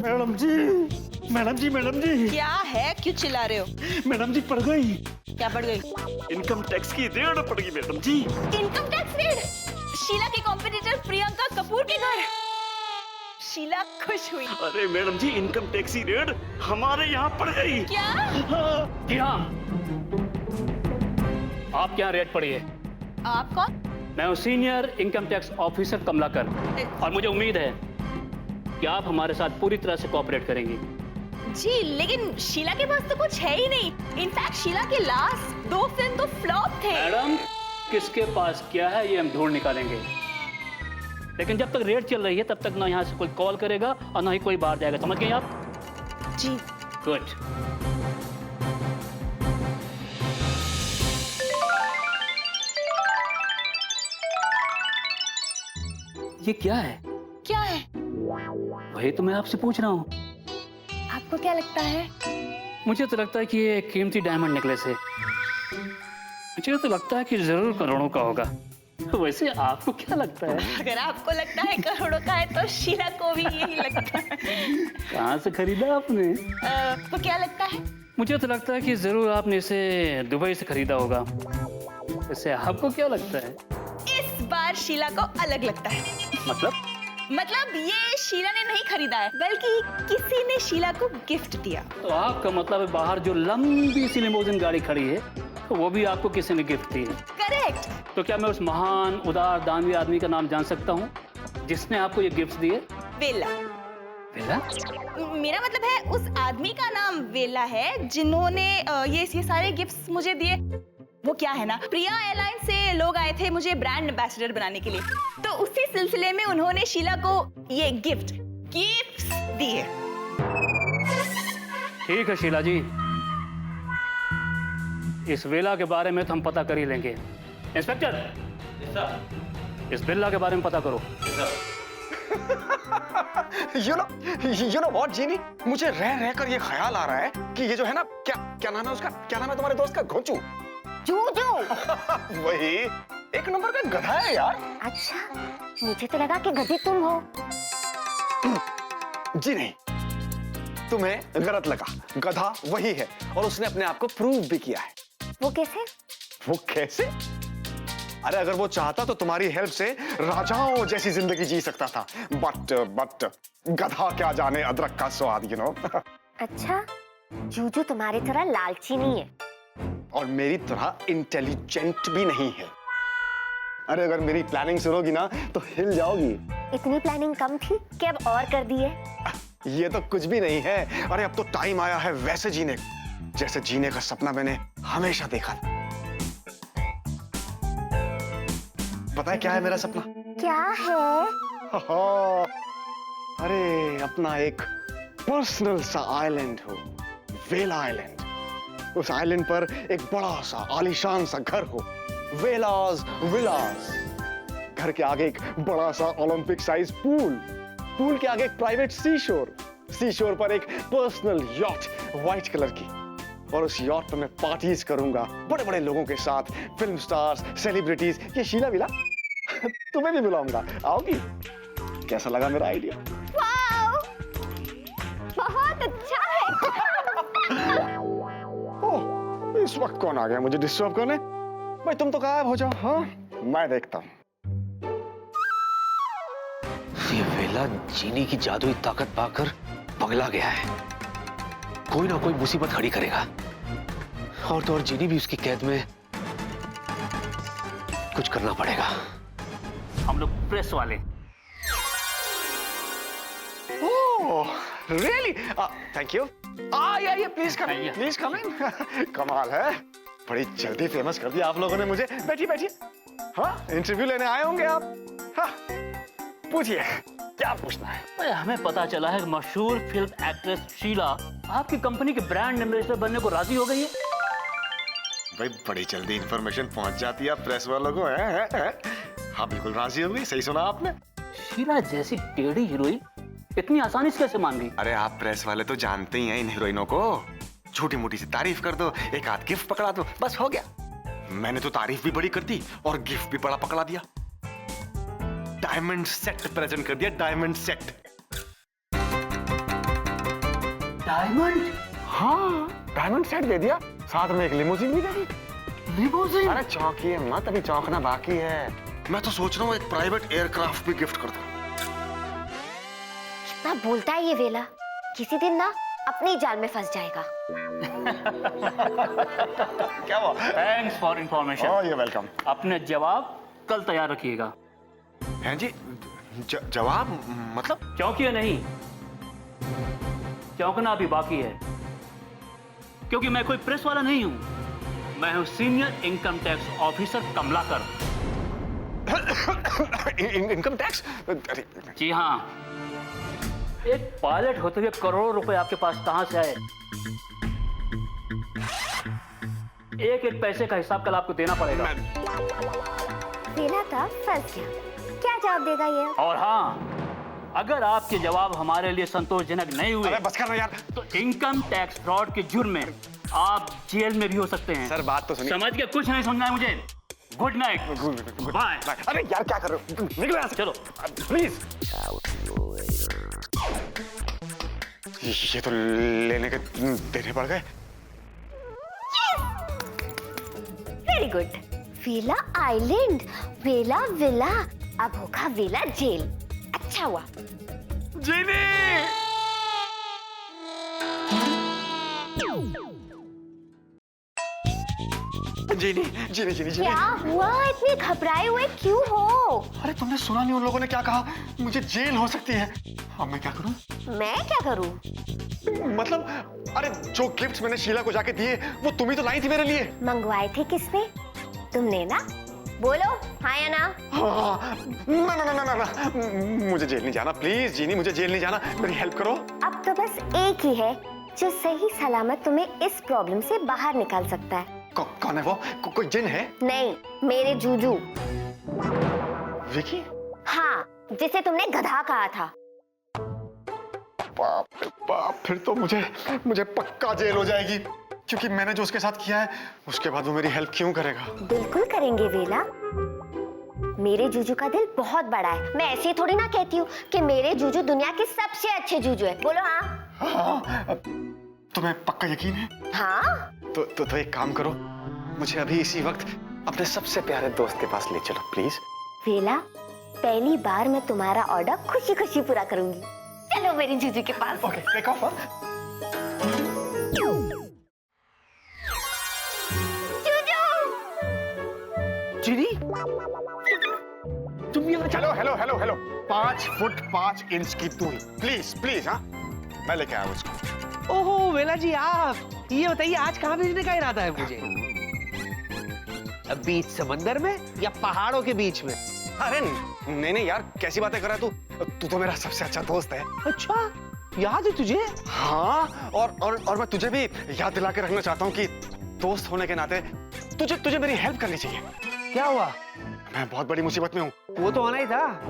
Madam जी, madam जी, madam जी। क्या है, क्यों चिल्ला रहे हो? मैडम जी पड़ गई। क्या पड़ गई? इनकम टैक्स की रेड पड़ गई madam ji. Income tax raid? Sheela के कॉम्पिटिटर प्रियंका कपूर के घर। शीला खुश हुई। अरे मैडम जी, इनकम टैक्स की रेड हमारे यहाँ पड़ गई। क्या? हाँ। जी हाँ, आप क्या रेट पड़ी है? आप कौन? मैं हूँ senior income tax officer Kamlakar, और मुझे उम्मीद है कि आप हमारे साथ पूरी तरह से कोऑपरेट करेंगी। जी, लेकिन शीला के पास तो कुछ है ही नहीं। इनफैक्ट शीला के लास्ट 2 फिल्म तो फ्लॉप थे। मैडम, किसके पास क्या है ये हम ढूंढ निकालेंगे, लेकिन जब तक रेड चल रही है तब तक ना यहाँ से कोई कॉल करेगा और ना ही कोई बाहर जाएगा। समझ गए आप? जी। गुड। ये क्या है? क्या है? वही तो मैं आपसे पूछ रहा हूँ। आपको क्या लगता है? मुझे तो लगता है कि ये कीमती डायमंड नेकलेस है। मुझे तो लगता है कि जरूर करोड़ों का होगा। वैसे आपको क्या लगता है? अगर आपको लगता है करोड़ों का है तो शीला को भी यही लगता है। कहाँ से खरीदा आपने? तो क्या लगता है? मुझे तो लगता है कि जरूर आपने इसे दुबई से खरीदा होगा। वैसे आपको क्या लगता है? इस बार शीला को अलग लगता है। मतलब ये शीला ने नहीं खरीदा है, बल्कि किसी ने शीला को गिफ्ट दिया। तो आपका मतलब है बाहर जो लंबी सी लिमोजिन गाड़ी खड़ी है तो वो भी आपको किसी ने गिफ्ट दी है? करेक्ट। तो क्या मैं उस महान उदार दानवी आदमी का नाम जान सकता हूँ जिसने आपको ये गिफ्ट दिए? वेला। वेला? मेरा मतलब है उस आदमी का नाम वेला है जिन्होंने ये सारे गिफ्ट्स मुझे दिए। वो क्या है ना, प्रिया एयरलाइन से लोग आए थे मुझे ब्रांड एम्बेसडर बनाने के लिए, तो उसी सिलसिले में उन्होंने शीला को ये गिफ्ट्स दिए। ठीक है शीला जी, इस वेला के बारे में तो हम पता कर ही लेंगे। इंस्पेक्टर, इस बिल्ला के बारे में पता करो। You know what, जीनी? मुझे रह कर ये ख्याल आ रहा है कि ये जो है ना, क्या नाम है उसका? क्या नाम है तुम्हारे दोस्त का? घोंचू। जूजू। वही एक नंबर का गधा है यार। अच्छा, मुझे तो लगा कि गधी तुम हो। जी नहीं, तुम्हें गलत लगा। गधा वही है और उसने अपने आप को प्रूव भी किया है। वो कैसे? वो कैसे? अरे अगर वो चाहता तो तुम्हारी हेल्प से राजाओं जैसी जिंदगी जी सकता था, बट गधा क्या जाने अदरक का स्वाद, you know? अच्छा, जूजू तुम्हारी तरह लालची नहीं है और मेरी तरह इंटेलिजेंट भी नहीं है। अरे अगर मेरी प्लानिंग सुनोगी ना तो हिल जाओगी। इतनी प्लानिंग कम थी कि अब और कर दी है। ये तो कुछ भी नहीं है। अरे अब तो टाइम आया है वैसे जीने जैसे जीने का सपना मैंने हमेशा देखा था। पता है क्या है मेरा सपना? क्या है? अरे अपना एक पर्सनल सा आइलैंड हो, वेला आइलैंड। उस आइलैंड पर एक बड़ा सा आलीशान सा घर हो, वेलास विलास। घर के आगे एक बड़ा सा ओलंपिक साइज पूल के आगे एक प्राइवेट सी शोर पर एक पर्सनल यॉट व्हाइट कलर की, और उस यॉट पर मैं पार्टीज करूंगा बड़े बड़े लोगों के साथ, फिल्म स्टार्स, सेलिब्रिटीज। ये शीला विला तुम्हें भी बुलाऊंगा, आओगी? कैसा लगा मेरा आइडिया? वाओ, बहुत अच्छा है। ओह, इस वक्त कौन आ गया मुझे डिस्टर्ब करने? भाई तुम तो गायब हो जाओ। हाँ, मैं देखता हूँ। ये वेला जीनी की जादुई ताकत पाकर पगला गया है। कोई ना कोई मुसीबत खड़ी करेगा, और तो और जीनी भी उसकी कैद में। कुछ करना पड़ेगा। हम लोग प्रेस वाले। Oh, really? Thank you. Yeah please come in, please come in. कमाल है, बड़ी जल्दी फेमस कर दिया आप लोगों ने मुझे। बैठिए। हाँ, इंटरव्यू लेने आए होंगे आप। हाँ, पूछिए क्या पूछना है? हमें पता चला है कि मशहूर फिल्म एक्ट्रेस शीला आपकी कंपनी के ब्रांड एम्बेसडर बनने को राजी हो गई है। भाई बड़ी जल्दी इंफॉर्मेशन पहुंच जाती है प्रेस वालों को। है? हाँ बिल्कुल राजी हो गई, सही सुना आपने। शीला जैसी टेढ़ी हीरोइन इतनी आसानी से कैसे मान गई? अरे आप प्रेस वाले तो जानते ही हैं इन हीरोइनों को। छोटी मोटी सी तारीफ कर दो, एक आध गिफ्ट पकड़ा दो, बस हो गया। मैंने तो तारीफ भी बड़ी कर दी और गिफ्ट भी बड़ा पकड़ा दिया। डायमंड सेट प्रेजेंट कर दिया, डायमंड सेट। डायमंड? हाँ, डायमंड सेट दे दिया, साथ में एक लिमोजिन भी दे दी। लिमोजिन? अरे चौंकिए मत, अभी चौंकना बाकी है। मैं तो सोच रहा हूँ एक प्राइवेट एयरक्राफ्ट भी गिफ्ट कर दूं। कितना बोलता है ये वेला, किसी दिन ना अपनी जाल में फंस जाएगा। क्या हुआ? Thanks for information. Oh, you welcome. अपने जवाब कल तैयार रखिएगा। हैं जी, जवाब मतलब? चौंकिए नहीं, चौंकना अभी बाकी है, क्योंकि मैं कोई प्रेस वाला नहीं हूं। मैं हूं senior income tax officer Kamlakar. Income tax? जी हाँ, एक पायलट होते हुए करोड़ों रुपए आपके पास कहां से आए? एक एक पैसे का हिसाब कल आपको देना पड़ेगा। वेला था फंस गया, क्या जवाब देगा ये? और हाँ, अगर आपके जवाब हमारे लिए संतोषजनक नहीं हुए, अरे बस कर यार। तो इनकम टैक्स फ्रॉड के जुर्म में आप जेल में भी हो सकते हैं। सर बात तो सुनिए। समझ के कुछ नहीं समझना है मुझे। Good night. बाय। अरे यार क्या कर रहे हो? निकलो यहाँ से। चलो प्लीज। ये तो लेने के देने पड़ गए। Very good. वेला आइलैंड, वेला विला, अब होगा वेला जेल। अच्छा हुआ। जीनी! जीनी, जीनी, जीनी, जीनी। क्या हुआ, इतने घबराए हुए क्यों हो? अरे तुमने सुना नहीं उन लोगों ने क्या कहा? मुझे जेल हो सकती है। अब मैं क्या करूं? मैं क्या करूं? मतलब अरे जो गिफ्ट्स मैंने शीला को जाके दिए वो तुम ही तो लाई थी मेरे लिए। मंगवाए थे किसने? तुमने ना? बोलो हाँ या ना? हाँ, ना ना ना ना ना, मुझे जेल नहीं जाना प्लीज जीनी, मुझे जेल नहीं जाना, मेरी हेल्प करो। अब तो बस एक ही है जो सही सलामत तुम्हें इस प्रॉब्लम से बाहर निकाल सकता है। कौन है वो? कोई जिन है? नहीं, मेरे जूजू। विकी? हाँ, जिसे तुमने गधा कहा था। बाप रे बाप, फिर तो मुझे पक्का जेल हो जाएगी, क्योंकि मैंने जो उसके साथ किया है उसके बाद वो मेरी हेल्प क्यों करेगा? बिल्कुल करेंगे वेला। मेरे जूजू का दिल बहुत बड़ा है। मैं ऐसे ही थोड़ी ना कहती हूँ कि मेरे जूजू दुनिया के सबसे अच्छे जूजू है। बोलो हाँ। हाँ, तुम्हें पक्का यकीन है? हाँ। तो एक काम करो, मुझे अभी इसी वक्त अपने सबसे प्यारे दोस्त के पास ले चलो प्लीज। वेला, पहली बार मैं तुम्हारा ऑर्डर खुशी खुशी पूरा करूंगी। चलो मेरी जूजू के पास। Okay, take off. जीनी, तुम यहाँ hello hello hello hello, 5 foot 5 inch की दूरी प्लीज प्लीज। हाँ, मैं लेके आया उसको। ओहो वेला जी, आप ये बताइए आज कहाँ भेजने का इरादा है मुझे? बीच समंदर में या पहाड़ों के बीच में? अरे नहीं नहीं यार, कैसी बातें कर रहा है तू तो मेरा सबसे अच्छा दोस्त है। अच्छा, याद है तुझे? हाँ, और मैं तुझे भी याद दिला के रखना चाहता हूँ कि दोस्त होने के नाते तुझे मेरी हेल्प करनी चाहिए। क्या हुआ? मैं बहुत बड़ी मुसीबत में हूँ। वो तो आना ही था।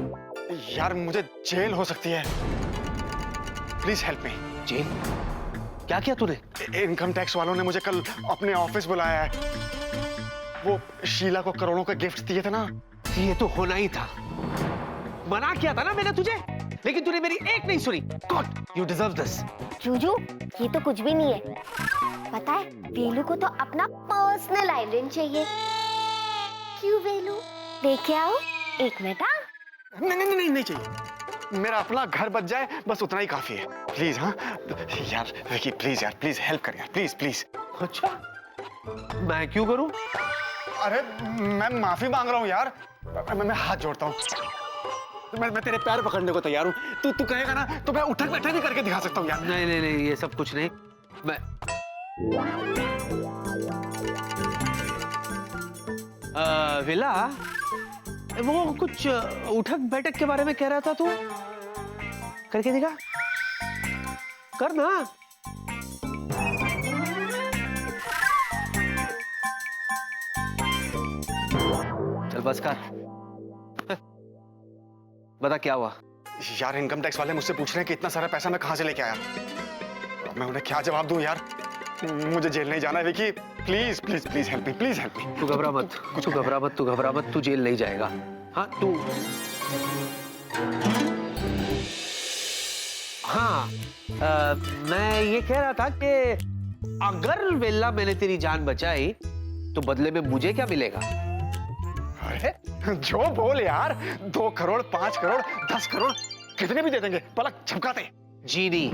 यार मुझे जेल हो सकती है, प्लीज हेल्प मी। जेल? क्या किया तूने? इनकम टैक्स वालों ने मुझे कल अपने ऑफिस बुलाया है। वो शीला को करोड़ों के गिफ्ट दिए थे ना। ये तो होना ही था, मना किया था ना मैंने तुझे, लेकिन तूने मेरी एक नहीं सुनी। God, you deserve this. Juju, ये तो कुछ भी नहीं है। पता है, वेलू को तो अपना पर्सनल आइलैंड चाहिए। क्यों वेलू? लेके आओ, एक मिनट। नहीं चाहिए, मेरा अपना घर बच जाए बस उतना ही काफी है। प्लीज। हाँ यार विकी, प्लीज यार, प्लीज हेल्प कर यार, प्लीज प्लीज। अच्छा, मैं क्यों करूं? अरे मैं माफी मांग रहा हूँ यार, मैं हाथ जोड़ता हूँ। मैं तेरे पैर पकड़ने को तैयार हूँ। तू कहेगा ना तो मैं उठक बैठक भी करके दिखा सकता हूँ यार। नहीं, ये सब कुछ नहीं। मैं विला, वो कुछ उठक बैठक के बारे में कह रहा था तू, करके दिखा, कर ना। चल बस कर। बता क्या हुआ? यार इनकम टैक्स वाले मुझसे पूछ रहे हैं कि इतना सारा पैसा मैं कहां से लेके आया। मैं उन्हें क्या जवाब दूं यार? मुझे जेल नहीं जाना है Vicky, please please please help me, please help me. तू घबरा मत, तू घबरा मत, तू जेल नहीं जाएगा। हाँ, तू हाँ, मैं ये कह रहा था कि अगर वेला मैंने तेरी जान बचाई तो बदले में मुझे क्या मिलेगा? अरे जो बोल यार, 2 करोड़, 5 करोड़, 10 करोड़, कितने भी दे देंगे, पलक झपकाते। जीनी,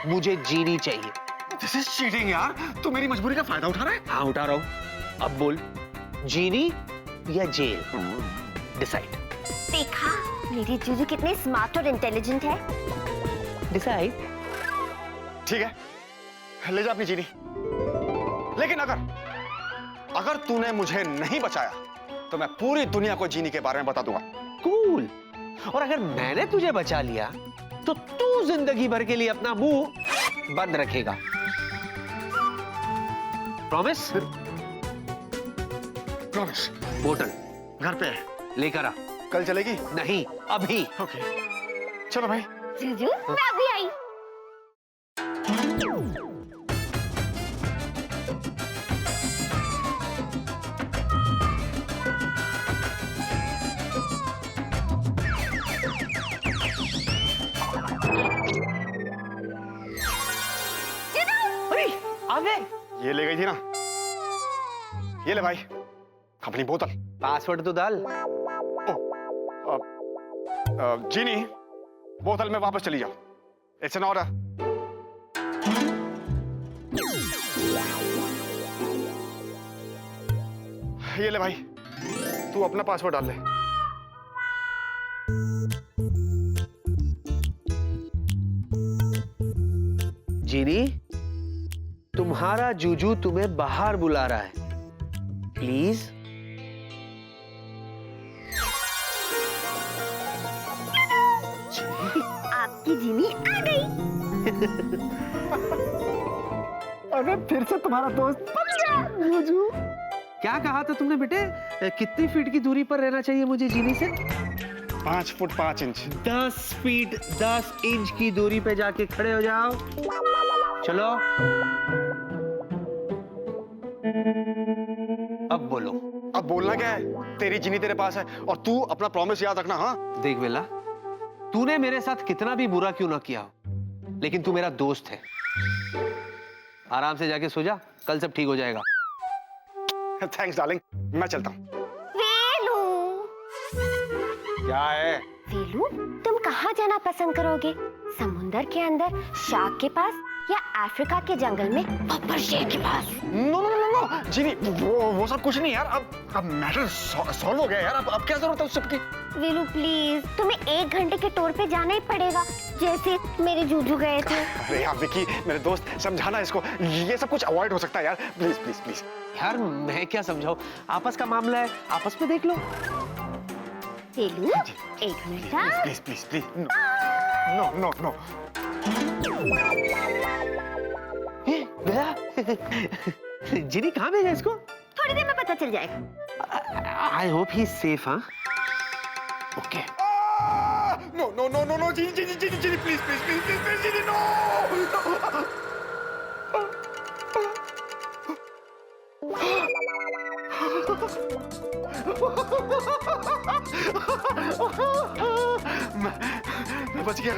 मुझे जीनी चाहिए। दिस इज चीटिंग यार, तू मेरी मजबूरी का फायदा उठा रहा है। हाँ, उठा रहा हूं। अब बोल, जीनी या जेल? डिसाइड। देखा मेरी जूजू कितने स्मार्ट और इंटेलिजेंट है। डिसाइड। ठीक है, ले जा अपनी जीनी। लेकिन अगर तूने मुझे नहीं बचाया तो मैं पूरी दुनिया को जीनी के बारे में बता दूंगा। कूल। और अगर मैंने तुझे बचा लिया तो तू जिंदगी भर के लिए अपना मुंह बंद रखेगा। प्रॉमिस? प्रॉमिस। बोतल घर पे है, लेकर आ। कल चलेगी? नहीं, अभी। ओके, चलो भाई। जूजू मैं अभी आई। अरे, आ गए। ये ले गई थी ना, ये ले भाई अपनी बोतल। पासवर्ड तो डाल। जीनी, बोतल में वापस चली जाओ। It's an order. ये ले भाई, तू अपना पासवर्ड डाल ले। जीनी, तुम्हारा जूजू तुम्हें बाहर बुला रहा है, प्लीज। आपकी जीनी आ गई। अरे फिर से तुम्हारा दोस्त बन गया जूजू। क्या कहा था तुमने बेटे? कितनी फीट की दूरी पर रहना चाहिए मुझे जीनी से? 5 फुट 5 इंच। 10 फीट 10 इंच की दूरी पे जाके खड़े हो जाओ। चलो, अब बोलो। अब बोलना क्या है? तेरी जीनी तेरे पास है और तू अपना प्रॉमिस याद रखना। हाँ, देख बेला, तूने मेरे साथ कितना भी बुरा क्यों ना किया हो, लेकिन तू मेरा दोस्त है। आराम से जाके सो जा, कल सब ठीक हो जाएगा। थैंक्स डार्लिंग, मैं चलता हूँ। वेलू, क्या है? वेलू, तुम कहाँ जाना पसंद करोगे? समुंदर के अंदर शार्क के पास या अफ्रीका के जंगल में बब्बर शेर के पास? नो नो नो नो जीनी, वो सब कुछ नहीं यार। अब मैटर सॉल्व हो गया यार। अब क्या जरूरत है उस सब की? वेलू प्लीज, तुम्हें 1 घंटे के टूर पे जाना ही पड़ेगा, जैसे मेरे जूजू गए थे। अरे यार विकी, मेरे दोस्त, समझाना इसको, ये सब कुछ अवॉइड हो सकता है यार। Please please please. यार मैं क्या समझाऊं, आपस का मामला है, आपस में देख लो। Velu, 1 minute. Please please please. No no no. Genie कहाँ भेजा इसको? थोड़ी देर में पता चल जाएगा। I hope he safe. हाँ, okay. No no no no no Genie Genie Genie Genie, please please please please Genie, no. मैं बच गया,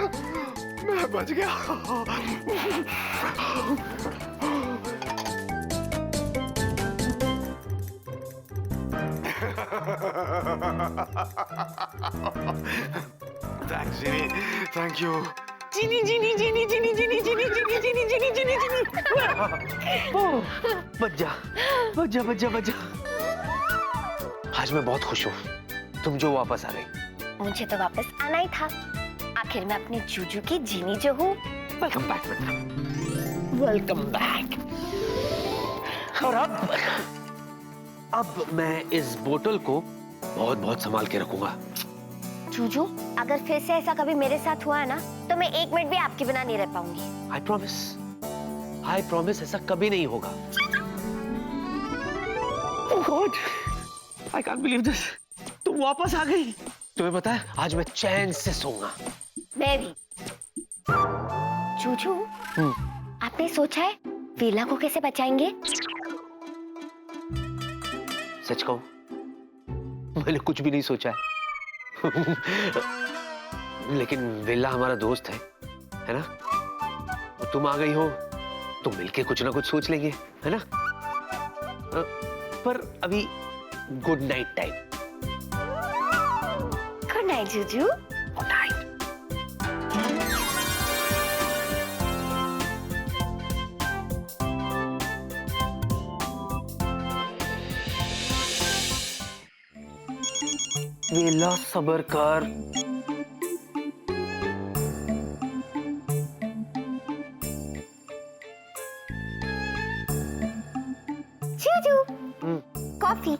मैं बच गया। Thanks Genie, thank you. Genie Genie Genie Genie Genie Genie Genie Genie Genie Genie Genie. बच जा बच जा बच जा बच जा। आज मैं बहुत खुश हूँ, तुम जो वापस आ गई। मुझे तो वापस आना ही था, आखिर मैं अपनी जूजू की जीनी जो हूँ। वेलकम बैक बेटा, वेलकम बैक। और अब मैं इस बोतल को बहुत बहुत संभाल के रखूंगा। जूजू, अगर फिर से ऐसा कभी मेरे साथ हुआ है ना, तो मैं 1 मिनट भी आपके बिना नहीं रह पाऊंगी। आई प्रॉमिस ऐसा कभी नहीं होगा। Oh God, I can't believe this. तुम वापस आ गई। तुम्हें पता है, आज मैं चैन से सोऊंगा। मैं भी। जूजू, आपने सोचा है वेला को कैसे बचाएंगे? सच कहूं, मैंने कुछ भी नहीं सोचा है। लेकिन वेला हमारा दोस्त है ना? और तुम आ गई हो तो मिलके कुछ ना कुछ सोच लेंगे, है ना? पर अभी good night time. Good night जीजू। Good night. वेला सबर कर। जीजू कॉफी।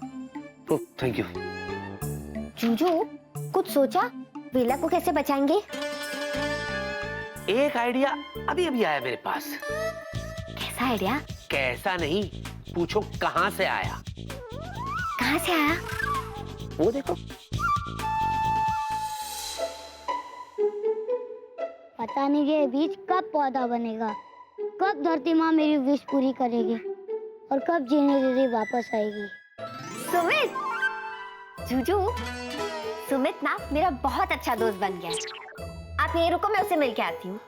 Oh thank you. जीजू कुछ सोचा वेला को कैसे बचाएंगे? एक आइडिया अभी अभी आया मेरे पास। कैसा आइडिया? कैसा नहीं, पूछो कहां से आया। कहाँ से आया? वो देखो। पता नहीं के बीच कब पौधा बनेगा, कब धरती माँ मेरी विश पूरी करेगी और कब जीने दीदी वापस आएगी। सुमित, जूजू, सुमित ना मेरा बहुत अच्छा दोस्त बन गया है। आप यहीं रुको, मैं उसे मिल के आती हूँ।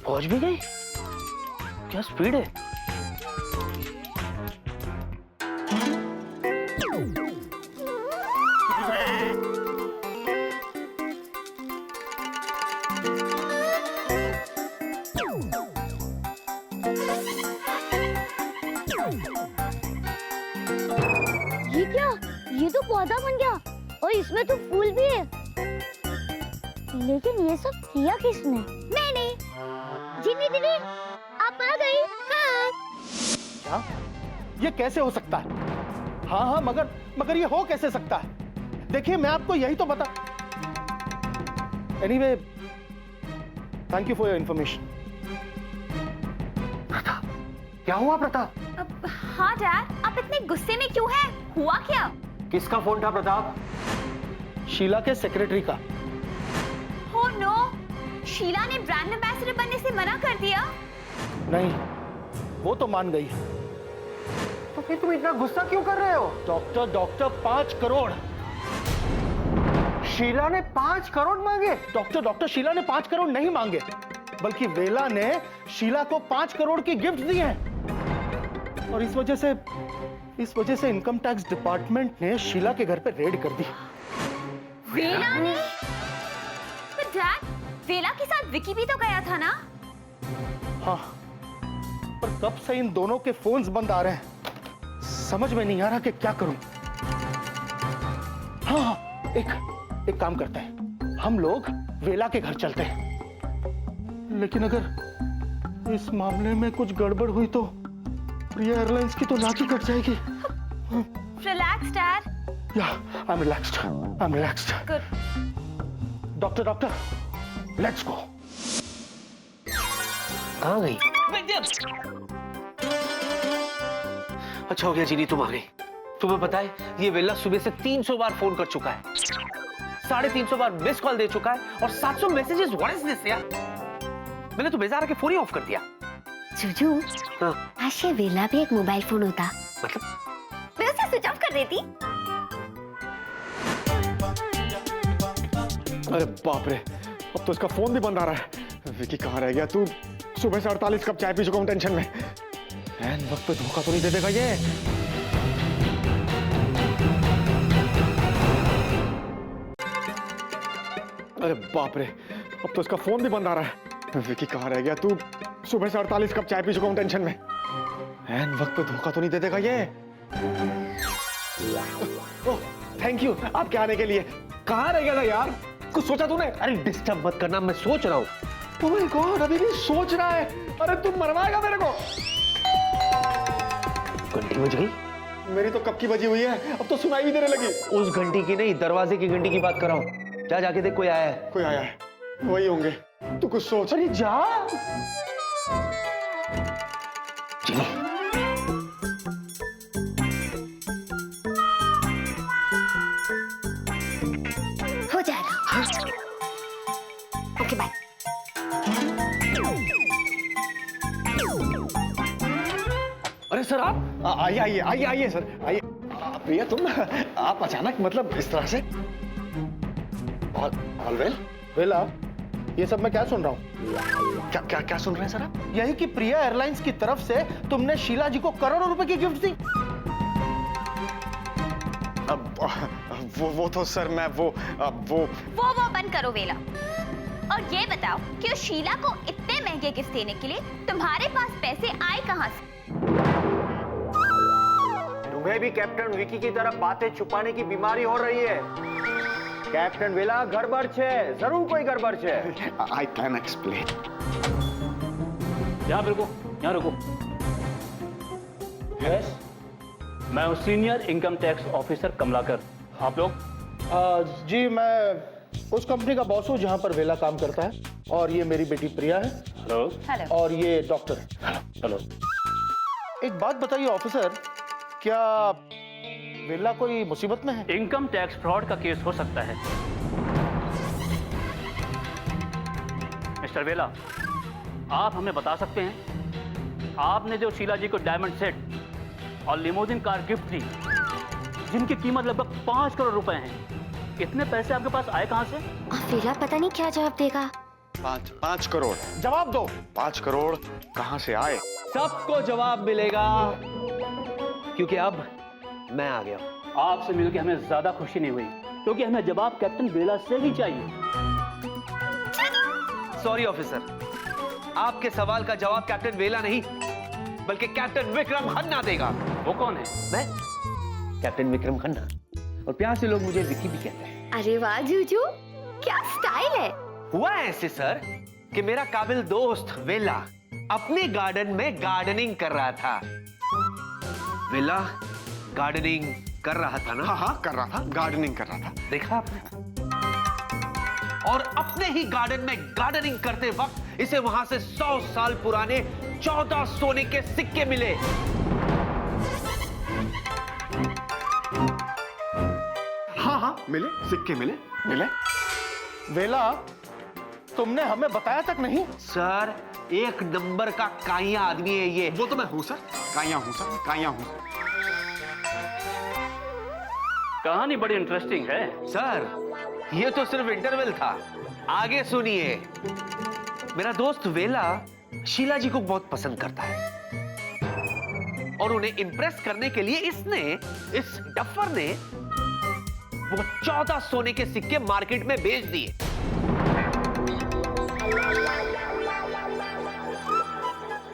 पहुंच भी गई? क्या स्पीड है। ये क्या? ये तो पौधा बन गया और इसमें तो फूल भी है। लेकिन ये सब किया किसने? मैंने। जिनी दीदी आप आ गई। हाँ। क्या? ये कैसे हो सकता है? हाँ मगर ये हो कैसे सकता है? देखिए मैं आपको यही तो बता। Anyway thank you for your information. Pratap, क्या हुआ प्रताप? हाँ डैड, आप इतने गुस्से में क्यों हैं? हुआ क्या? किसका फोन था प्रताप? शीला के सेक्रेटरी का। Oh no! शीला ने ब्रांड एम्बेसडर बनने से मना कर दिया? नहीं, वो तो मान गई। तो फिर तुम इतना गुस्सा क्यों कर रहे हो? डॉक्टर 5 करोड़। शीला ने 5 करोड़ मांगे? डॉक्टर शीला ने 5 करोड़ नहीं मांगे, बल्कि वेला ने शीला को 5 करोड़ की गिफ्ट दिए हैं। और इस वजह से इनकम टैक्स डिपार्टमेंट ने शीला के घर पे रेड कर दी। वेला ने? पर डैड, वेला के साथ विकी भी तो गया था ना? हाँ, पर कब से इन दोनों के फोन्स बंद आ रहे हैं, समझ में नहीं आ रहा कि क्या करूं। हाँ, एक काम करते हैं, हम लोग वेला के घर चलते हैं। लेकिन अगर इस मामले में कुछ गड़बड़ हुई तो प्रिया एयरलाइंस की तो नाक ही कट जाएगी। Relax, Dad. Yeah, I'm relaxed. Good. Doctor, let's go. कहाँ गई? अच्छा हो गया जीनी तुम आ गई। तुम्हें पता है ये वेला सुबह से 300 बार फोन कर चुका है, 350 बार मिस कॉल दे चुका है और 700 मैसेजेस। व्हाट इज दिस यार? मैंने तो बेजार के फोन ही ऑफ कर दिया। जूजू, हाँ। काश ये वेला भी एक मोबाइल फोन होता, मतलब मैं उसे स्विच ऑफ कर देती। अरे बाप रे, अब तो इसका फोन भी बंद आ रहा है। विकी कहाँ रह गया? तू सुबह से 48 कप चाय पी चुका हूँ टेंशन में। एन वक्त पे धोखा तो नहीं दे देगा ये? अरे बाप रे, अब तो इसका फोन भी बंद आ रहा है। विकी कहाँ रह गया? तू सुबह से 48 कप चाय पी चुका हूँ टेंशन में। एन वक्त पे धोखा तो नहीं दे देगा ये? ओह, थैंक यू आपके आने के लिए। कहाँ रह गया था यार? कुछ सोचा तूने? अरे डिस्टर्ब मत करना, मैं सोच रहा हूँ। Oh my God, अभी भी सोच रहा है? अरे तू मरवाएगा मेरे को। घंटी बज गई? मेरी तो कब की बजी हुई है, अब तो सुनाई भी देने लगी। उस घंटी की नहीं, दरवाजे की घंटी की बात कर रहा हूँ। जा जाके देख, कोई आया है। कोई आया है, वही होंगे। तू कुछ सोच। अरे जा। जी हो जाएगा। Okay bye. आइए आइए आइए आइए सर आइए। प्रिया तुम आप अचानक मतलब इस तरह से ऑल वेल? वेला, ये सब मैं क्या सुन रहा हूँ? क्या क्या क्या सुन रहे हैं सर आप? यही कि प्रिया एयरलाइंस की तरफ से तुमने शीला जी को करोड़ों रुपए की गिफ्ट दी। अब वो तो सर मैं वो बंद करो वेला, और ये बताओ कि उस शीला को इतने महंगे गिफ्ट देने के लिए तुम्हारे पास पैसे आए कहाँ से? तुम्हें भी कैप्टन विकी की तरफ बातें छुपाने की बीमारी हो रही है। कैप्टन वेला गड़बड़ छे, जरूर कोई गड़बड़ छे। I can explain. यहाँ रुको, यहाँ रुको। यस, मैं हूँ senior income tax officer Kamlakar. आप लोग? जी मैं उस कंपनी का बॉस हूँ जहाँ पर वेला काम करता है, और ये मेरी बेटी प्रिया है। हेलो। हेलो। और ये डॉक्टर है। हेलो। एक बात बताइए ऑफिसर, क्या वेला कोई मुसीबत में है? इनकम टैक्स फ्रॉड का केस हो सकता है। मिस्टर वेला, आप हमें बता सकते हैं आपने जो शीला जी को डायमंड सेट और लिमोजिन कार गिफ्ट दी, जिनकी कीमत लगभग 5 करोड़ रुपए है, इतने पैसे आपके पास आए कहां से? वेला पता नहीं क्या जवाब देगा। 5 करोड़ जवाब दो। 5 करोड़ कहां से आए? सबको जवाब मिलेगा, क्योंकि अब मैं आ गया। आपसे मिलकर हमें ज्यादा खुशी नहीं हुई, क्योंकि हमें जवाब कैप्टन वेला से ही चाहिए। सॉरी ऑफिसर, आपके सवाल का जवाब कैप्टन वेला नहीं बल्कि कैप्टन विक्रम खन्ना देगा। वो कौन है? मैं कैप्टन विक्रम खन्ना, और प्यार से लोग मुझे विकी भी कहते हैं। अरे वाह जूजू, क्या स्टाइल है। हुआ ऐसे सर कि मेरा काबिल दोस्त वेला अपने गार्डन में गार्डनिंग कर रहा था। वेला गार्डनिंग कर रहा था ना? हाँ कर रहा था, गार्डनिंग कर रहा था। देखा आपने? और अपने ही गार्डन में गार्डनिंग करते वक्त इसे वहां से 100 साल पुराने 14 सोने के सिक्के मिले। हाँ मिले, सिक्के मिले। वेला, तुमने हमें बताया तक नहीं? सर, एक नंबर का काइया आदमी है ये। वो तो मैं हूं सर, काइया हूं सर। कहानी बड़ी इंटरेस्टिंग है। सर, ये तो सिर्फ इंटरवल था, आगे सुनिए। मेरा दोस्त वेला शीला जी को बहुत पसंद करता है, और उन्हें इंप्रेस करने के लिए इस डफर ने वो 14 सोने के सिक्के मार्केट में बेच दिए।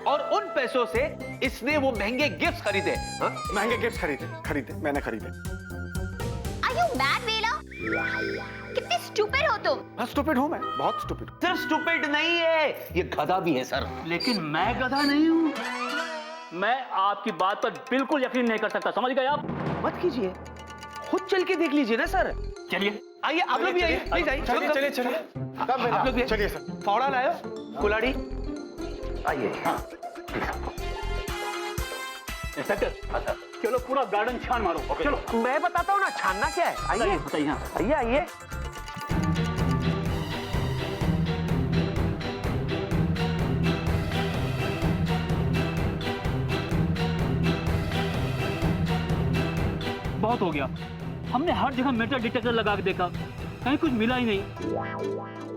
और उन पैसों से इसने वो महंगे गिफ्ट खरीदे। महंगे गिफ्ट खरीदे, मैंने खरीदे। Are you mad, वेला? कितने स्टूपिड हो तुम? हाँ स्टूपिड हूँ मैं, बहुत स्टूपिड हूँ। सिर्फ स्टूपिड नहीं है, ये गधा भी है सर। लेकिन मैं गधा नहीं हूँ। मैं आपकी बात पर बिल्कुल यकीन नहीं कर सकता, समझ गए आप? मत कीजिए, खुद चल के देख लीजिए ना सर। चलिए आइए, आप लोग भी आइए, प्लीज आइए। चलिए। आप लोग भी चलिए सर। फावड़ा लायो, कुलाड़ी। आइए। इंस्पेक्टर, चलो पूरा गार्डन छान मारो। चलो मैं बताता हूँ ना छानना क्या है। आइए बताइए। हाँ। आइए। बहुत हो गया, हमने हर जगह मेटल डिटेक्टर लगा के देखा, कहीं कुछ मिला ही नहीं।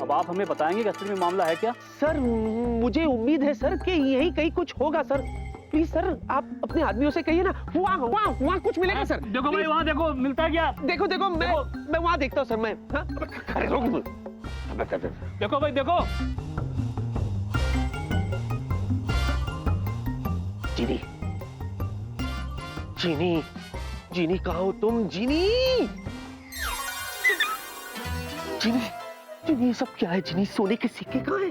अब आप हमें बताएंगे कि असल में मामला है क्या? सर, मुझे उम्मीद है सर कि यही कहीं कुछ होगा सर। प्लीज सर, आप अपने आदमियों से कहिए ना, वहाँ कुछ मिलेगा सर। देखो भाई, वहाँ देखो, मिलता है क्या? देखो मैं वहाँ देखता हूँ सर। मैं अरे रुक, देखो भाई देखो। जीनी कहाँ हो तुम? जीनी, ये सब क्या है? जीनी, सोने के सिक्के कहाँ है?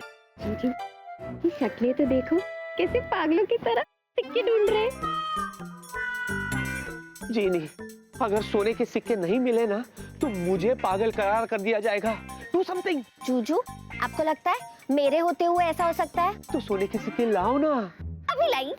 ये शक्लें तो देखो, कैसे पागलों की तरह सिक्के ढूंढ रहे। जीनी, अगर सोने के सिक्के नहीं मिले ना तो मुझे पागल करार कर दिया जाएगा। Do something. जूजू, आपको लगता है मेरे होते हुए ऐसा हो सकता है? तो सोने के सिक्के लाओ ना। अभी लाई।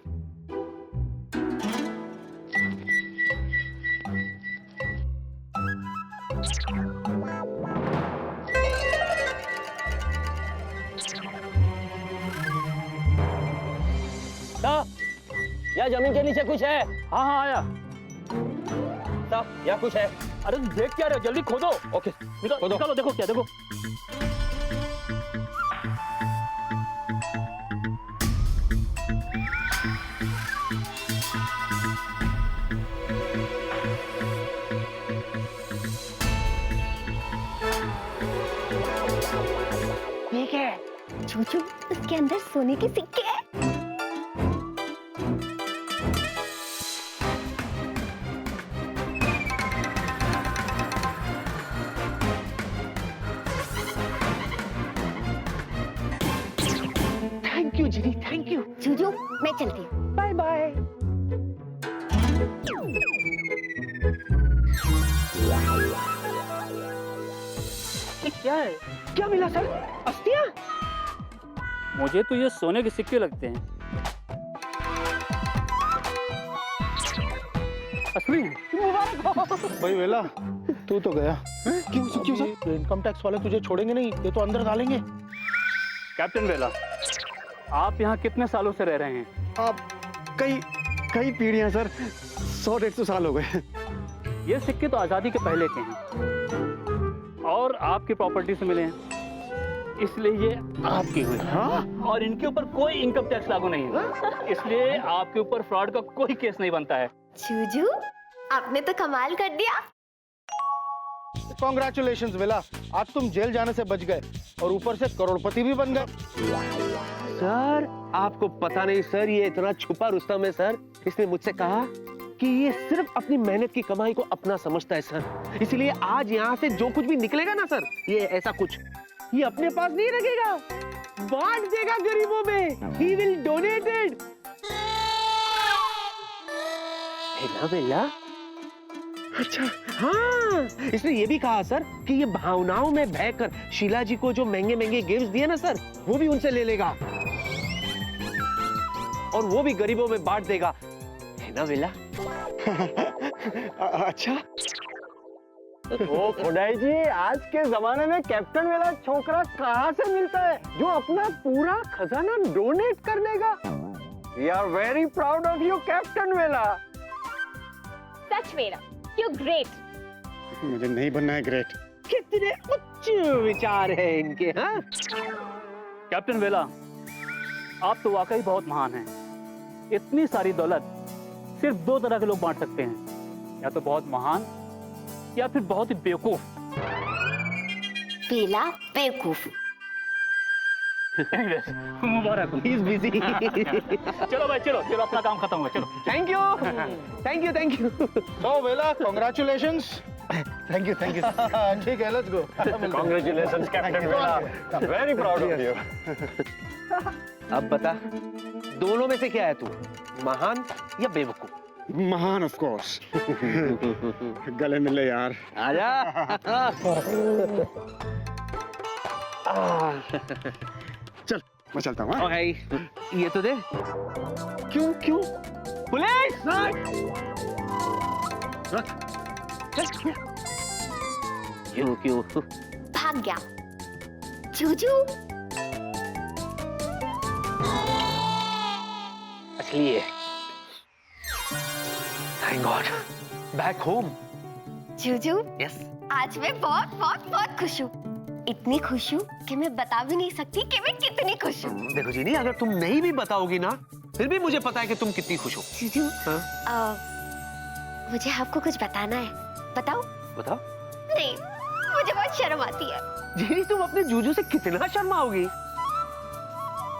क्या जमीन के नीचे कुछ है? हाँ हाँ आया। साहब यहाँ कुछ है। अरे तुम देख क्या रहे हो, जल्दी खोदो। ओके खोदो। निकालो, देखो क्या, देखो। ठीक है चूचू, उसके अंदर सोने के सिक्के हैं। Thank you Genie, thank you. Chuchu मैं चलती हूँ, बाय बाय। क्या है? क्या मिला सर? अस्थियां? मुझे तो ये सोने के सिक्के लगते हैं। असली भाई वेला, तू तो गया। क्यों सर? इनकम टैक्स वाले तुझे छोड़ेंगे नहीं, ये तो अंदर डालेंगे। कैप्टन वेला, आप यहाँ कितने सालों से रह रहे हैं? आप कई पीढ़ियां सर, 100-150 साल हो गए। ये सिक्के तो आजादी के पहले के हैं और आपकी प्रॉपर्टी से मिले हैं, इसलिए ये आपके हुए। हाँ? और इनके ऊपर कोई इनकम टैक्स लागू नहीं है, इसलिए आपके ऊपर फ्रॉड का कोई केस नहीं बनता है। चूचू आपने तो कमाल कर दिया। कॉन्ग्रेचुलेशंस वेला, आज तुम जेल जाने से बच गए और ऊपर से करोड़पति भी बन गए। सर आपको पता नहीं सर, ये इतना छुपा रुस्तम है सर। इसने मुझसे कहा कि ये सिर्फ अपनी मेहनत की कमाई को अपना समझता है सर, इसलिए आज यहाँ से जो कुछ भी निकलेगा ना सर, ये ऐसा कुछ ये अपने पास नहीं रखेगा, बांट देगा गरीबों में। He will donate it। है ना बेला? अच्छा हाँ, इसने ये भी कहा सर कि ये भावनाओं में बहकर शीला जी को जो महंगे महंगे गिफ्ट दिए ना सर, वो भी उनसे ले लेगा और वो भी गरीबों में बांट देगा, है ना बेला? अच्छा ओ खुदाई जी, आज के जमाने में कैप्टन वेला छोकरा कहाँ से मिलता है जो अपना पूरा खजाना डोनेट कर देगा? We are very proud of you captain Vela. सच वेला, यू ग्रेट। मुझे नहीं बनना है ग्रेट। कितने उच्च विचार है इनके। हाँ कैप्टन वेला, आप तो वाकई बहुत महान हैं। इतनी सारी दौलत सिर्फ दो तरह के लोग बांट सकते हैं, या तो बहुत महान या फिर बहुत ही बेवकूफ। वेला बेवकूफ। मुबारक हो। He's busy। चलो भाई, चलो चलो, अपना काम खत्म हुआ, चलो। Thank you thank you thank you. तो वेला congratulations. Thank you thank you. ठीक है, लेट्स गो। कांग्रेचुलेशंस कैप्टन वेला, वेरी प्राउड ऑफ यू। अब बता, दोनों में से क्या है तू, महान या बेवकूफ? महान ऑफ कोर्स। गले मिले यार। आजा। चल मैं चलता हूँ। ओके, ये तो दे। क्यों क्यों? पुलिस! क्यों क्यों? भाग गया। चूचू असली है। Thank god, back home. Chuchu yes. आज मैं बहुत बहुत बहुत खुश हूँ। इतनी खुश हूँ कि मैं बता भी नहीं सकती कि मैं कितनी खुश हूँ। देखो जीनी, अगर तुम नहीं भी बताओगी ना, फिर भी मुझे पता है कि तुम कितनी खुश हो। चूचू हाँ? मुझे आपको कुछ बताना है। बताओ? बताओ। नहीं, मुझे बहुत शर्म आती है। जीनी, तुम अपने जूजू से कितना शर्माओगी?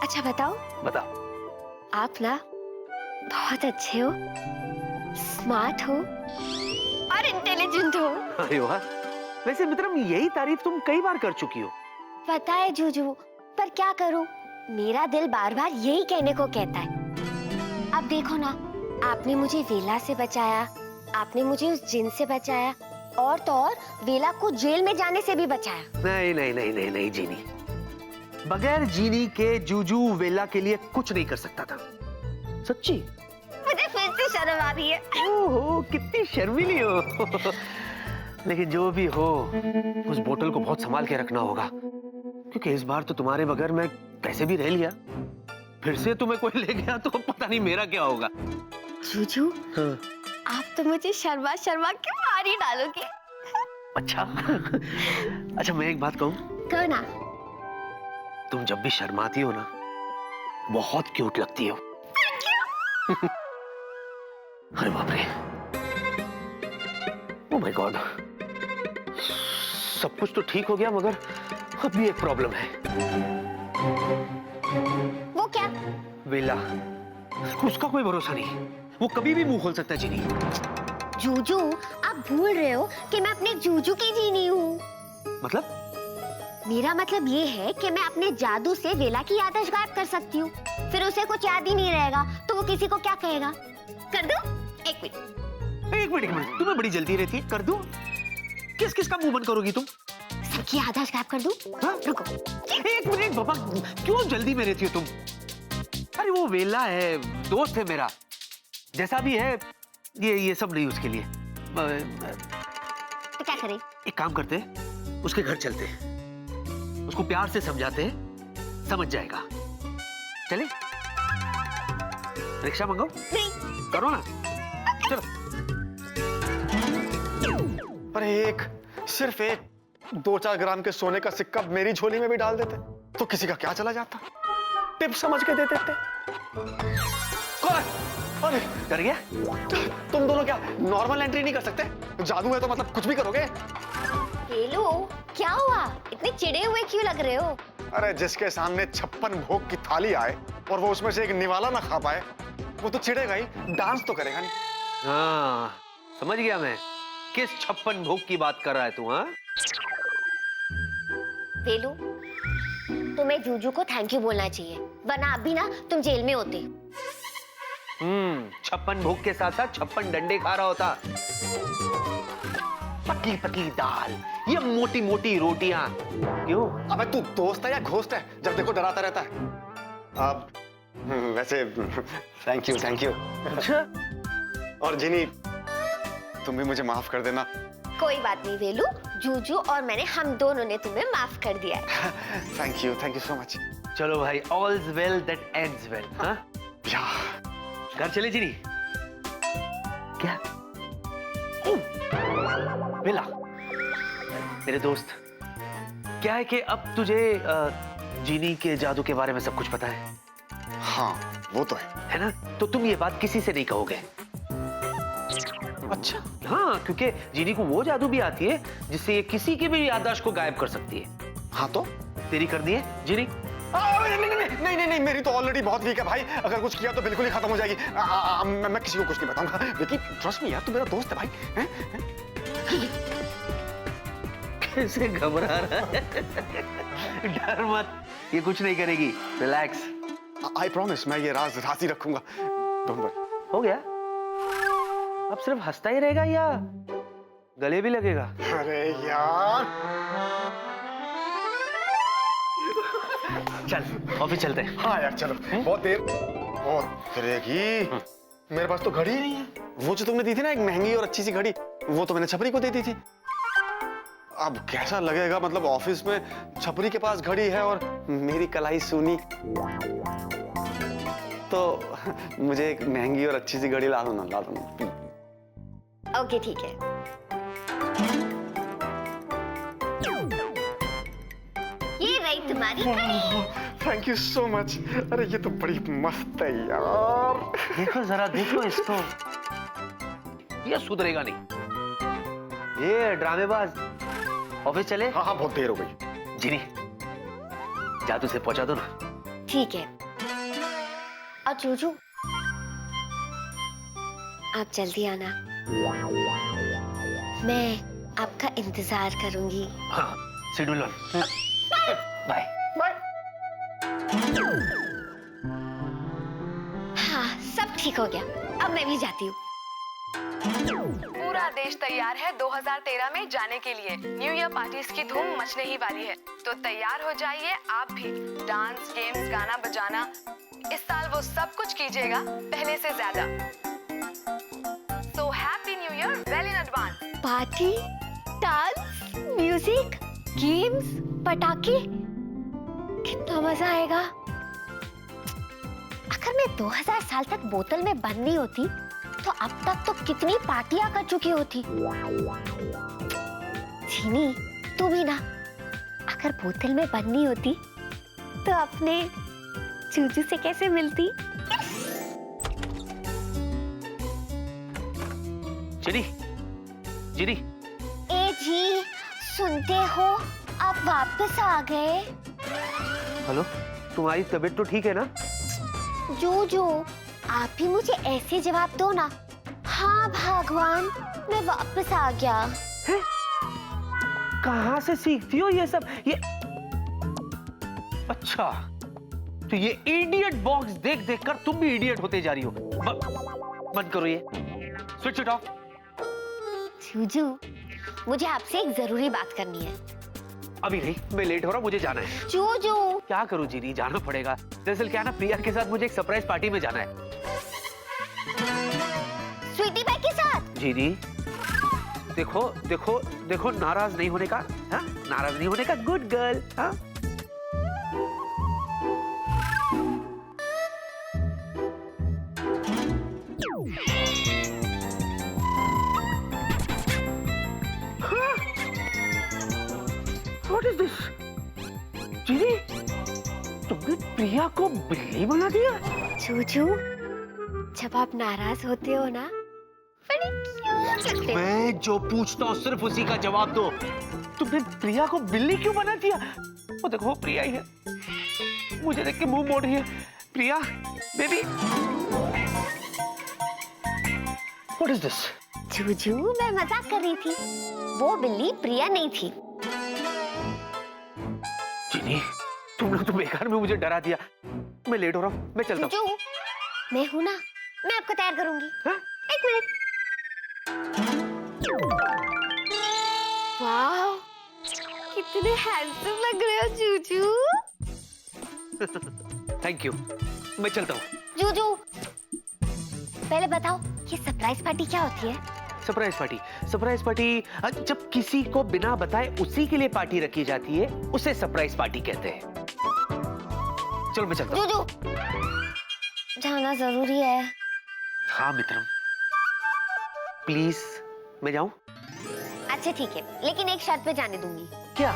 अच्छा बताओ। बताओ। आप ना बहुत अच्छे हो, स्मार्ट हो और इंटेलिजेंट हो। अरे वाह, वैसे मित्रम यही तारीफ तुम कई बार कर चुकी हो। पता है जूजू, पर क्या करूं, मेरा दिल बार बार यही कहने को कहता है। अब देखो ना, आपने मुझे वेला से बचाया, आपने मुझे उस जिन से बचाया, और तो और वेला को जेल में जाने से भी बचाया। नहीं नहीं नहीं नहीं नहीं जीनी, बगैर जीनी के जूजू वेला के लिए कुछ नहीं कर सकता था। सच्ची। मुझे फिर से शर्म आ रही है। ओहो, कितनी शर्मीली हो। लेकिन जो भी हो, उस बोतल को बहुत संभाल के रखना होगा, क्योंकि इस बार तो तुम्हारे बगैर मैं कैसे भी रह लिया, फिर से तुम्हें कोई ले गया तो पता नहीं मेरा क्या होगा। जूजू, हाँ। आप तो मुझे शर्मा शर्मा के मार ही डालोगे। अच्छा अच्छा, मैं एक बात कहूँ, कहो ना। तुम जब भी शर्माती हो ना, बहुत क्यूट लगती हो। अरे बाप रे, ओह माय गॉड, सब कुछ तो ठीक हो गया मगर अब भी एक प्रॉब्लम है। वो क्या? वेला, उसका कोई भरोसा नहीं, वो कभी भी मुंह खोल सकता है जीनी। जूजू, आप भूल रहे हो कि मैं अपने जूजू की जीनी हूँ। मतलब? मेरा मतलब ये है कि मैं अपने जादू से वेला की याददाश्त गायब कर सकती हूँ। फिर उसे कुछ याद ही नहीं रहेगा तो वो किसी को क्या कहेगा। कर दूं? एक मिनट। एक मिनट, तुम्हें बड़ी जल्दी रहती है, कर दूं? किस किस का मुंह बंद करोगी तुम? सबकी याददाश्त गायब कर दूं? हाँ? रुको। एक मिनट बाबा, क्यों जल्दी में रहती हो तुम? अरे वो वेला है, दोस्त है मेरा, जैसा भी है, ये सब नहीं उसके लिए। तो क्या करें? एक काम करते, उसके घर चलते, उसको प्यार से समझाते हैं, समझ जाएगा। चले? रिक्शा मंगाओ? नहीं। करो ना, चलो। अरे सिर्फ एक 2-4 ग्राम के सोने का सिक्का मेरी झोली में भी डाल देते तो किसी का क्या चला जाता। टिप समझ के दे देते। अरे डर गया? तुम दोनों क्या नॉर्मल एंट्री नहीं कर सकते? जादू है तो मतलब कुछ भी करोगे? हेलो, क्या हुआ? इतने चिढ़े हुए क्यों लग रहे हो? अरे जिसके सामने 56 भोग की थाली आए और वो उसमें से एक निवाला ना खा पाए, वो तो चिढ़ेगा ही, डांस तो करेगा नहीं। हाँ, समझ गया मैं, किस 56 भोग की बात कर रहा है तू? हाँ, वेलू, तुम्हें जूजू को थैंक यू बोलना चाहिए, वरना अभी ना तुम जेल में होते। 56 भोग के साथ साथ 56 डंडे खा रहा होता। पतली पतली दाल, ये मोटी मोटी रोटियां। क्यों? अबे तू दोस्त है या घोस्ट है, जब देखो डराता रहता है? अब वैसे थैंक यू। अच्छा, और जिनी, तुम भी मुझे माफ कर देना। कोई बात नहीं वेलू, जूजू और मैंने, हम दोनों ने तुम्हें माफ कर दिया है। Thank you so much. चलो भाई, all's well that ends well। हाँ? या घर चले जिनी? क्या? वेला, मेरे दोस्त, क्या है कि अब तुझे जीनी के जादू के बारे में सब कुछ पता है? हाँ, वो तो है ना? तो तुम ये बात किसी से नहीं कहोगे। अच्छा। हाँ, क्योंकि जीनी को वो जादू भी आती है जिससे ये किसी की भी याददाश्त को गायब कर सकती है। हाँ तो तेरी करनी है जीनी? नहीं, मेरी तो ऑलरेडी बहुत वीक है भाई, अगर कुछ किया तो बिल्कुल ही खत्म हो जाएगी। मैं किसी को कुछ नहीं बताऊंगा। विकी, ट्रस्ट मी यार, तू मेरा दोस्त है भाई। कैसे घबरा रहा है? डर मत, ये कुछ नहीं करेगी, रिलैक्स। आई प्रॉमिस, मैं ये राज ही रखूंगा। Don't worry. हो गया? अब सिर्फ हंसता ही रहेगा या गले भी लगेगा? अरे यार, चल ऑफिस चलते हैं। हाँ यार चलो। बहुत फिरेगी। मेरे पास तो घड़ी ही नहीं है। वो जो तुमने दी थी ना, एक महंगी और अच्छी सी घड़ी, वो तो मैंने छपरी को दे दी थी। अब कैसा लगेगा, मतलब ऑफिस में छपरी के पास घड़ी है और मेरी कलाई सूनी। तो मुझे एक महंगी और अच्छी सी घड़ी ला दो ना। ओके ठीक है। ये रही तुम्हारी घड़ी। Thank you so much. अरे ये तो बड़ी मस्त है यार। देखो जरा, देखो इसको, ये सुधरेगा नहीं, ये ड्रामेबाज। ऑफिस चले? हाँ, बहुत देर हो गई। जीनी, जादू से पहुंचा दो ना। ठीक है। और जूजू, आप जल्दी आना, मैं आपका इंतजार करूंगी। हाँ, शेड्यूल ऑन। बाय। हाँ, सब ठीक हो गया, अब मैं भी जाती हूँ। पूरा देश तैयार है 2013 में जाने के लिए। न्यू ईयर पार्टीज की धूम मचने ही वाली है, तो तैयार हो जाइए आप भी। डांस, गेम्स, गाना बजाना, इस साल वो सब कुछ कीजिएगा पहले से ज्यादा। So happy new year well in advance. Party, dance, music, games, पटाखे, कितना मजा आएगा। अगर मैं 2000 साल तक बोतल में बंद नहीं होती तो अब तक तो कितनी पार्टियां कर चुकी होती। चीनी, तू भी ना अगर बोतल में बंद नहीं होती तो अपने जूजू से कैसे मिलती? जिनी, जिनी, ए जी, सुनते हो? आप वापस आ गए। हेलो, तुम्हारी तबीयत तो ठीक है ना? जूजू, आप भी मुझे ऐसे जवाब दो ना। हाँ भगवान, मैं वापस आ गया। कहाँ से सीखती हो ये सब? ये अच्छा, तो ये इडियट बॉक्स देख देख कर तुम भी इडियट होते जा रही हो। बंद करो ये, स्विच इट ऑफ। जूजू, मुझे आपसे एक जरूरी बात करनी है। अभी नहीं, मैं लेट हो रहा हूँ, मुझे जाना है। जूजू, क्या करूँ जीनी, जाना पड़ेगा। दरअसल क्या ना, प्रिया के साथ मुझे एक सरप्राइज पार्टी में जाना है। स्वीटी पाई के साथ? जीनी, देखो देखो देखो, नाराज नहीं होने का, हाँ? नाराज नहीं होने का, गुड गर्ल। हाँ? What is this? जीनी, तुमने प्रिया को बिल्ली बना दिया? जूजू, जब आप नाराज होते हो ना, बड़ी क्यूट लगते हो। मैं जो पूछता हूँ सिर्फ उसी का जवाब दो। तुमने प्रिया को बिल्ली क्यों बना दिया? वो देखो, प्रिया ही है, मुझे देख के मुंह मोड़ रही है। Priya, baby, what is this? Juju, मैं मजाक कर रही थी। वो बिल्ली प्रिया नहीं थी। जिनी, तुम लोग तो बेकार में मुझे डरा दिया। मैं लेट हो रहा हूँ, मैं चलता हूँ। जूजू, मैं हूं ना, मैं आपको तैयार करूंगी। हाँ? एक मिनट। वाह, कितने हैंडसम लग रहे हो जूजू। थैंक यू, मैं चलता हूँ। जूजू, पहले बताओ ये सरप्राइज पार्टी क्या होती है? सरप्राइज पार्टी, सरप्राइज पार्टी जब किसी को बिना बताए उसी के लिए पार्टी रखी जाती है, उसे सरप्राइज पार्टी कहते हैं। चलो मैं चलता हूँ। जूजू, जाना जरूरी है। हाँ मित्रम, प्लीज, मैं जाऊं? अच्छा ठीक है, लेकिन एक शर्त पे जाने दूंगी। क्या?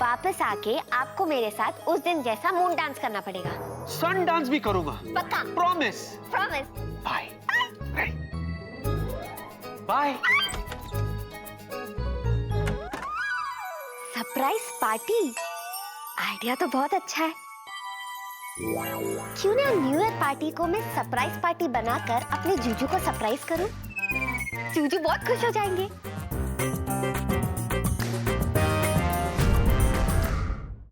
वापस आके आपको मेरे साथ उस दिन जैसा मून डांस करना पड़ेगा। सन डांस भी करूंगा। पक्का? Promise. Promise. Bye. Bye. Surprise party, idea तो बहुत अच्छा है। क्यों ना न्यू ईयर पार्टी को मैं सरप्राइज पार्टी बनाकर अपने जूजू को सरप्राइज करूं? जूजू बहुत खुश हो जाएंगे।